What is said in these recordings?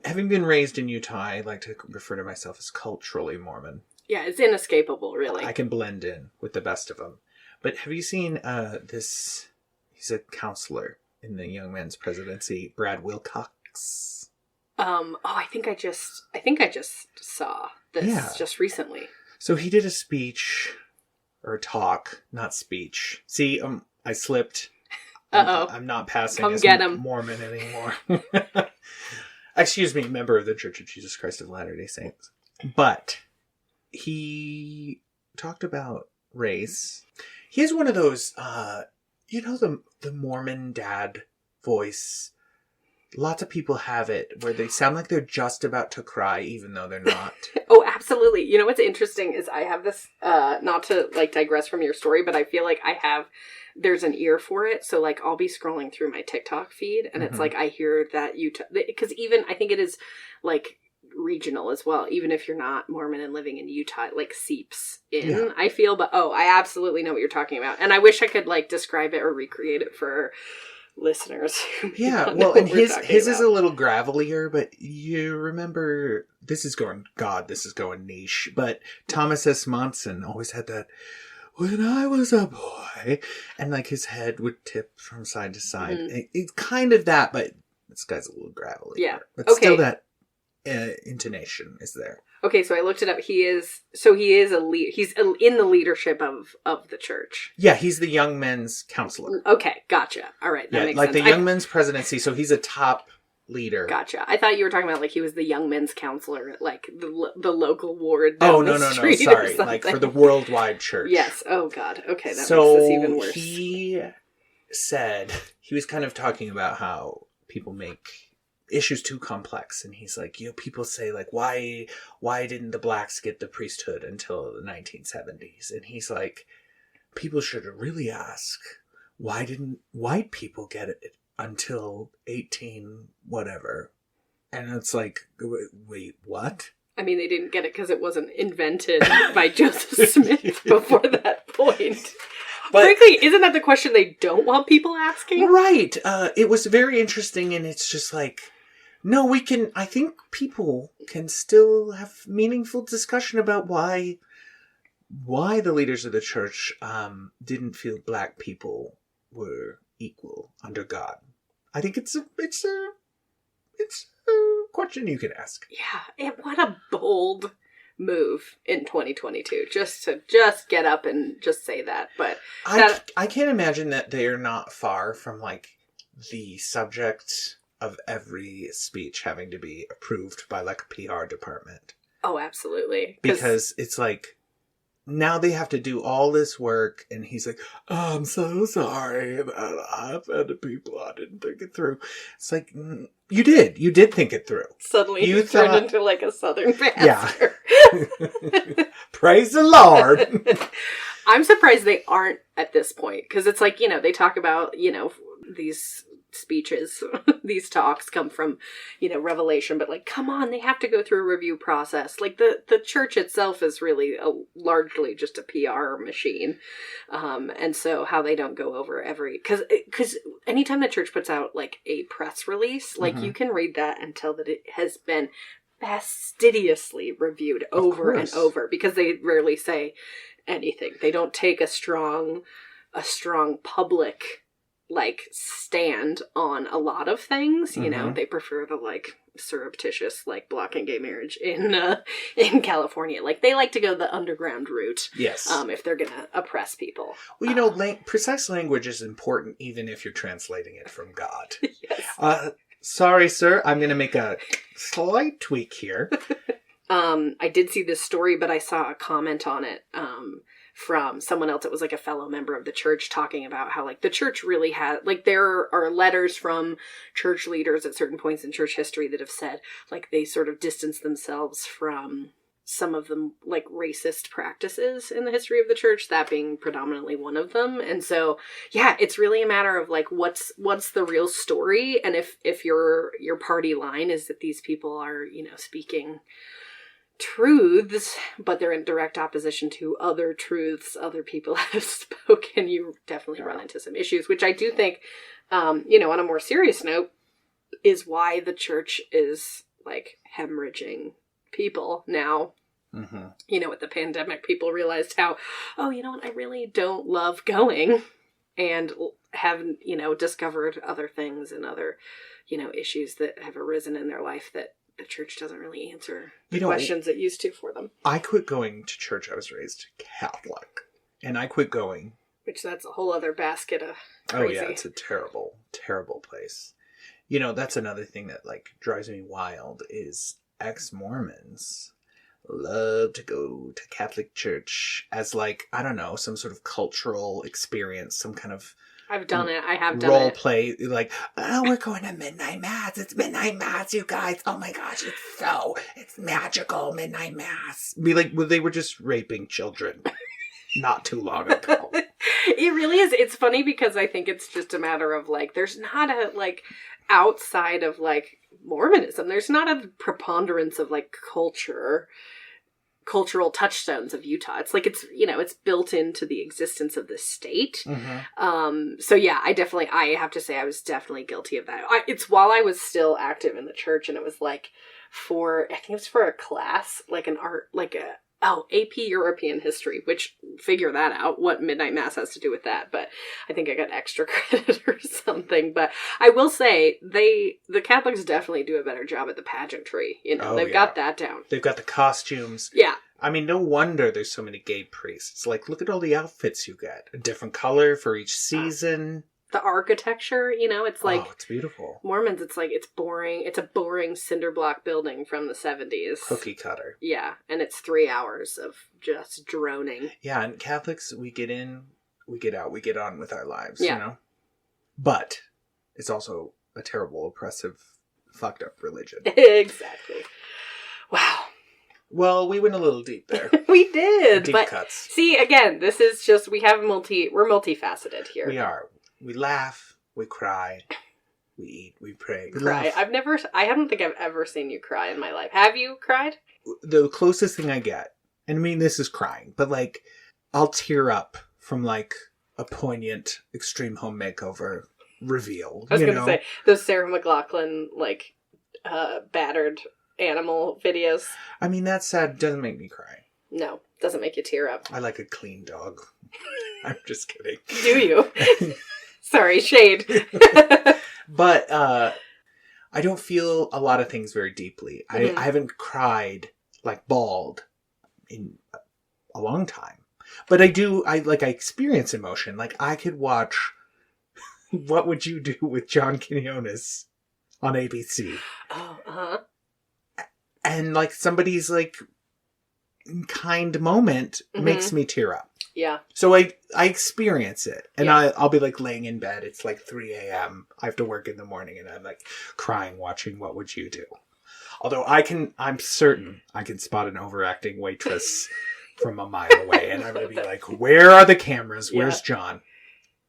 having been raised in Utah, I like to refer to myself as culturally Mormon. Yeah, it's inescapable, really. I can blend in with the best of them. But have you seen this? He's a counselor in the Young Men's Presidency, Brad Wilcox. I think I just saw this just recently. So he did a speech or a talk, not speech. See, I slipped. I'm not passing as Mormon anymore. Excuse me, member of the Church of Jesus Christ of Latter-day Saints. But he talked about race. He has one of those, the Mormon dad voice. Lots of people have it where they sound like they're just about to cry, even though they're not. Oh, absolutely. You know what's interesting is I have this, not to digress from your story, but I feel like there's an ear for it. So I'll be scrolling through my TikTok feed and it's I hear that Utah, because even I think it is regional as well. Even if you're not Mormon and living in Utah, it seeps in, yeah. I feel, but I absolutely know what you're talking about. And I wish I could describe it or recreate it for listeners. Yeah, well, and his is a little gravelier, but you remember, this is going niche, but Thomas S. Monson always had that, when I was a boy, and his head would tip from side to side. Mm-hmm. It's kind of that, but this guy's a little gravelier. Yeah. But still that intonation is there. Okay, so I looked it up. He is a lead. He's in the leadership of the church. Yeah, he's the young men's counselor. Okay, gotcha. All right, that makes sense. The young men's presidency. So he's a top leader. Gotcha. I thought you were talking about he was the young men's counselor at the local ward. Down no, sorry, for the worldwide church. Yes. Oh God. Okay, that makes this even worse. He said he was kind of talking about how people make issues too complex, and he's people say why didn't the blacks get the priesthood until the 1970s, and he's people should really ask, why didn't white people get it until 18 whatever? And it's wait, what? I mean, they didn't get it because it wasn't invented by Joseph Smith before that point. But frankly, isn't that the question they don't want people asking? Right. It was very interesting, and it's just no, I think people can still have meaningful discussion about why the leaders of the church didn't feel black people were equal under God. I think it's a question you could ask. Yeah, what a bold move in 2022 just to get up and just say that. But I can't imagine that they're not far from the subject of every speech having to be approved by a PR department. Oh, absolutely. Because it's now they have to do all this work, and he's oh, I'm so sorry that I offended people. I didn't think it through. It's you did think it through. Suddenly you turned into a Southern pastor. Yeah. Praise the Lord. I'm surprised they aren't at this point, because it's they talk about, these speeches, these talks come from, Revelation, but come on, they have to go through a review process. The church itself is really largely just a PR machine. And so how they don't go over because anytime the church puts out a press release, you can read that and tell that it has been fastidiously reviewed over and over, because they rarely say anything. They don't take a strong public stand on a lot of things. They prefer the surreptitious blocking gay marriage in California. They like to go the underground route. Yes. If they're gonna oppress people. Well, precise language is important even if you're translating it from God. Yes. Sorry, sir. I'm gonna make a slight tweak here. I did see this story, but I saw a comment on it from someone else. It was a fellow member of the church talking about how the church really had there are letters from church leaders at certain points in church history that have said they sort of distanced themselves from some of the racist practices in the history of the church, that being predominantly one of them. And so yeah, it's really a matter of what's the real story, and if your party line is that these people are speaking truths, but they're in direct opposition to other truths other people have spoken, you definitely run into some issues, which I do think, on a more serious note, is why the church is like hemorrhaging people now. Mm-hmm. You know, with the pandemic, people realized how, oh, you know what, I really don't love going, and have, you know, discovered other things and other, you know, issues that have arisen in their life that the church doesn't really answer the questions it used to for them. I quit going to church. I was raised Catholic, and I quit going. Which that's a whole other basket of crazy. Oh yeah, it's a terrible, terrible place. You know, that's another thing that like drives me wild is ex-Mormons love to go to Catholic church as like, I don't know, some sort of cultural experience, some kind of I've done it. I have done role it. play. Like, oh, we're going to midnight mass. It's midnight mass, you guys. Oh my gosh, it's magical midnight mass. Be like, well, they were just raping children not too long ago. It really is. It's funny because I think it's just a matter of like, there's not a like outside of like Mormonism, there's not a preponderance of like cultural touchstones of Utah. It's like, it's, you know, it's built into the existence of the state. Mm-hmm. So yeah, I have to say I was definitely guilty of that. It's while I was still active in the church, and it was like I think it was for a class, like an art, like AP European History, which figure that out, what midnight mass has to do with that. But I think I got extra credit or something. But I will say the Catholics definitely do a better job at the pageantry. You know, they've got that down. They've got the costumes. Yeah. I mean, no wonder there's so many gay priests. Like, look at all the outfits you get. A different color for each season. The architecture, you know, it's like... Oh, it's beautiful. Mormons, it's like, it's boring. It's a boring cinder block building from the 70s. Cookie cutter. Yeah, and it's 3 hours of just droning. Yeah, and Catholics, we get in, we get out, we get on with our lives, you know? But it's also a terrible, oppressive, fucked up religion. Exactly. Wow. Well, we went a little deep there. We did. Deep cuts. See, again, this is just, we're multifaceted here. We are. We laugh, we cry, we eat, we pray. We cry. laugh. I don't think I've ever seen you cry in my life. Have you cried? The closest thing I get, and I mean this is crying, but like, I'll tear up from like a poignant Extreme Home Makeover reveal. I was going to say, those Sarah McLachlan, like, battered animal videos. I mean, that sad doesn't make me cry. No, doesn't make you tear up. I like a clean dog. I'm just kidding. Do you? Sorry, shade. But I don't feel a lot of things very deeply. Mm-hmm. I haven't cried, like bawled, in a long time. But I experience emotion. Like, I could watch What Would You Do with John Quinones on ABC. Oh, uh-huh. And like somebody's like kind moment makes me tear up. Yeah. So I experience it. And I'll be like laying in bed. It's like 3 a.m. I have to work in the morning, and I'm like crying watching What Would You Do? Although I'm certain I can spot an overacting waitress from a mile away, and I'm going to be like, where are the cameras? Where's John?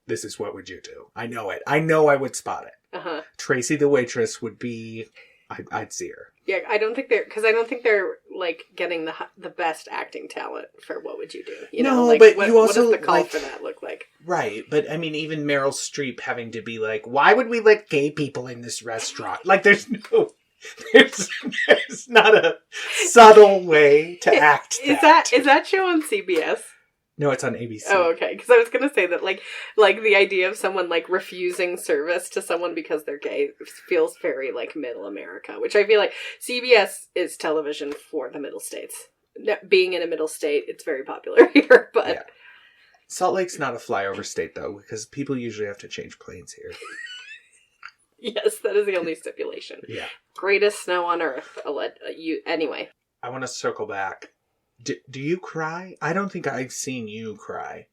This is What Would You Do? I know it. I know I would spot it. Uh-huh. Tracy the waitress would be... I'd see her. Yeah, I don't think they're like getting the best acting talent for What Would You Do? You know, like, but you also, what does the call like, for that look like? Right, but I mean, even Meryl Streep having to be like, why would we let gay people in this restaurant? Like, there's not a subtle way to act. Is that show on CBS? No, it's on ABC. Oh, okay. Because I was going to say that, like the idea of someone, like, refusing service to someone because they're gay feels very, like, middle America, which I feel like CBS is television for the middle states. Being in a middle state, it's very popular here, but... Yeah. Salt Lake's not a flyover state, though, because people usually have to change planes here. Yes, that is the only stipulation. Yeah. Greatest snow on earth. Anyway. I want to circle back. Do you cry? I don't think I've seen you cry.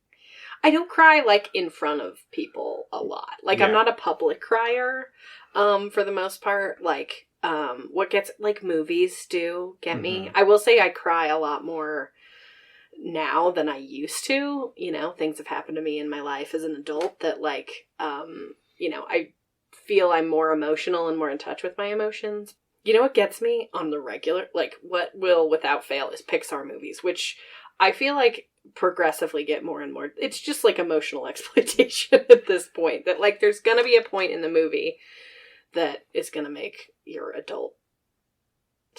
I don't cry, like, in front of people a lot. Like, I'm not a public crier, for the most part. Like, what gets, like, movies do get me. I will say I cry a lot more now than I used to. You know, things have happened to me in my life as an adult that, like, you know, I feel I'm more emotional and more in touch with my emotions. You know what gets me on the regular? Like, what will, without fail, is Pixar movies, which I feel like progressively get more and more. It's just, like, emotional exploitation at this point. That, like, there's gonna be a point in the movie that is gonna make your adult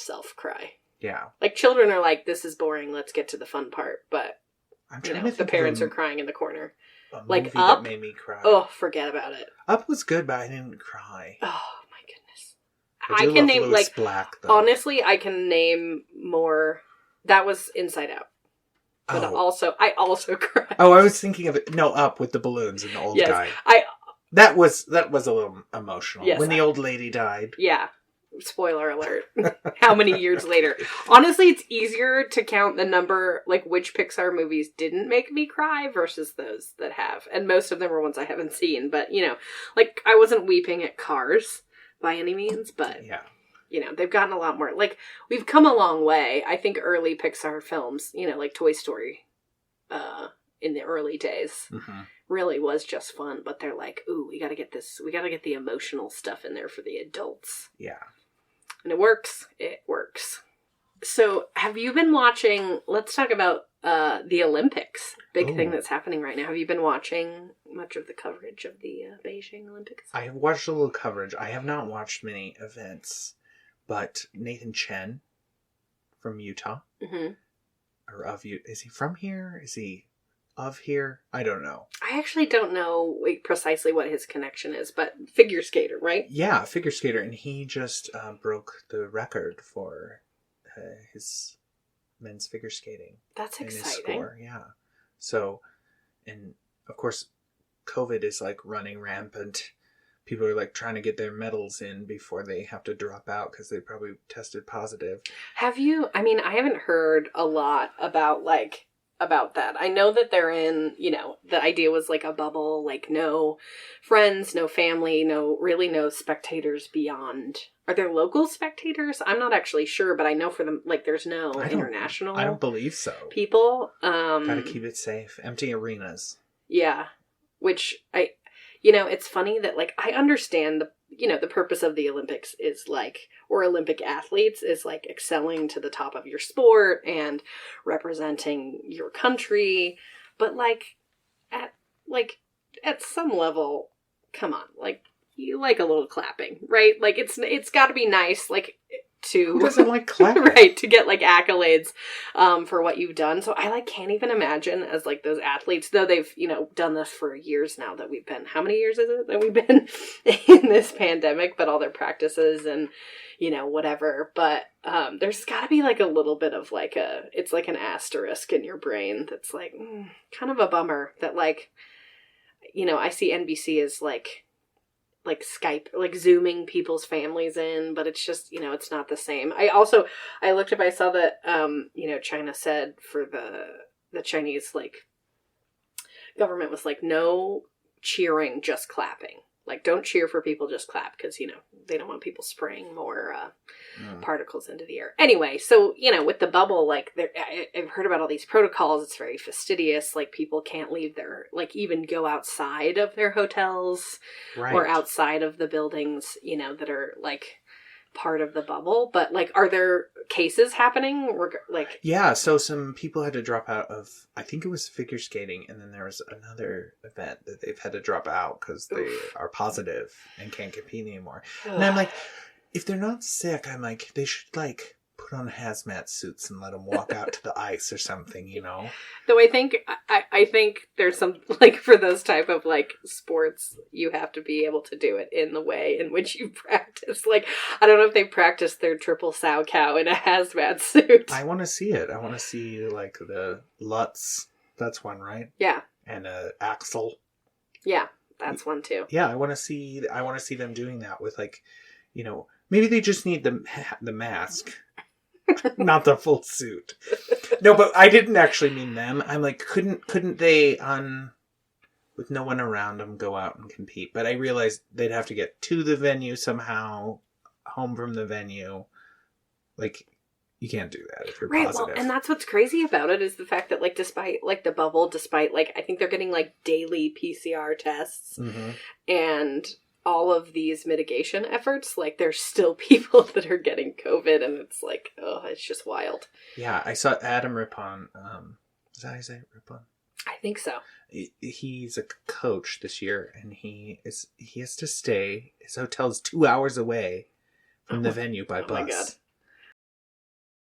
itself cry. Yeah. Like, children are like, this is boring, let's get to the fun part. But, the parents are crying in the corner. Like, Up, that made me cry. Oh, forget about it. Up was good, but I didn't cry. Oh, my goodness. I can name, Louis Black, though. Honestly, I can name more. That was Inside Out. But I also cried. Oh, I was thinking of it. No, Up with the balloons and the old guy. That was a little emotional. Yes, when the old lady died. Yeah. Spoiler alert. How many years later? Honestly, it's easier to count the number, like, which Pixar movies didn't make me cry versus those that have. And most of them are ones I haven't seen. But, like, I wasn't weeping at Cars by any means, but, they've gotten a lot more. Like, we've come a long way. I think early Pixar films, like Toy Story, in the early days, really was just fun. But they're like, ooh, we gotta get the emotional stuff in there for the adults. Yeah. And it works. It works. So, have you been watching, let's talk about the Olympics. Big thing that's happening right now. Have you been watching much of the coverage of the Beijing Olympics? I have watched a little coverage. I have not watched many events. But Nathan Chen from Utah, or of Utah, is he from here? Is he of here? I don't know. I actually don't know precisely what his connection is, but figure skater, right? Yeah, figure skater, and he just broke the record for his men's figure skating. That's exciting. His score, yeah. So, and of course, COVID is like running rampant. People are like trying to get their medals in before they have to drop out because they probably tested positive. Have you? I mean, I haven't heard a lot about that. I know that they're in, the idea was like a bubble, like no friends, no family, no spectators beyond. Are there local spectators? I'm not actually sure, but I know for them, like there's no international. I don't believe so. People. Gotta keep it safe. Empty arenas. Yeah. Which it's funny that, like, I understand the purpose of the Olympics is like, or Olympic athletes is like excelling to the top of your sport and representing your country. But at some level, come on, like, you like a little clapping, right? Like, it's gotta be nice, like, to... Who doesn't like clapping? Right, to get, like, accolades for what you've done. So I, can't even imagine as, those athletes, though they've, done this for years now that we've been... How many years is it that we've been in this pandemic? But all their practices and, whatever. But there's gotta be, a little bit of, it's like an asterisk in your brain that's, kind of a bummer that, I see NBC as, like Skype, Zooming people's families in, but it's just, it's not the same. I looked up, I saw that, China said for the Chinese, government was no cheering, just clapping. Don't cheer for people, just clap, because, they don't want people spraying more particles into the air. Anyway, so, with the bubble, I've heard about all these protocols. It's very fastidious. People can't leave their, even go outside of their hotels or outside of the buildings, that are, part of the bubble. But, are there cases happening? Yeah, so some people had to drop out of, I think it was figure skating, and then there was another event that they've had to drop out because they are positive and can't compete anymore. And I'm like, if they're not sick, I'm like, they should, put on hazmat suits and let them walk out to the ice or something, Though I think there's some, for those type of, sports, you have to be able to do it in the way in which you practice. I don't know if they practice their triple sow cow in a hazmat suit. I want to see it. I want to see, the Lutz. That's one, right? Yeah. And Axel. Yeah, that's one, too. Yeah, I want to see them doing that with, maybe they just need the mask. Not the full suit. No, but I didn't actually mean them. I'm like, couldn't they, with no one around them, go out and compete? But I realized they'd have to get to the venue somehow, home from the venue. You can't do that if you're positive. Well, and that's what's crazy about it is the fact that, despite, the bubble, despite, I think they're getting, daily PCR tests, and all of these mitigation efforts, there's still people that are getting COVID, and it's it's just wild. Yeah, I saw Adam Rippon. Is that how you say it? Rippon? I think so. He's a coach this year, and he has to stay. His hotel is 2 hours away from the venue by bus. My God.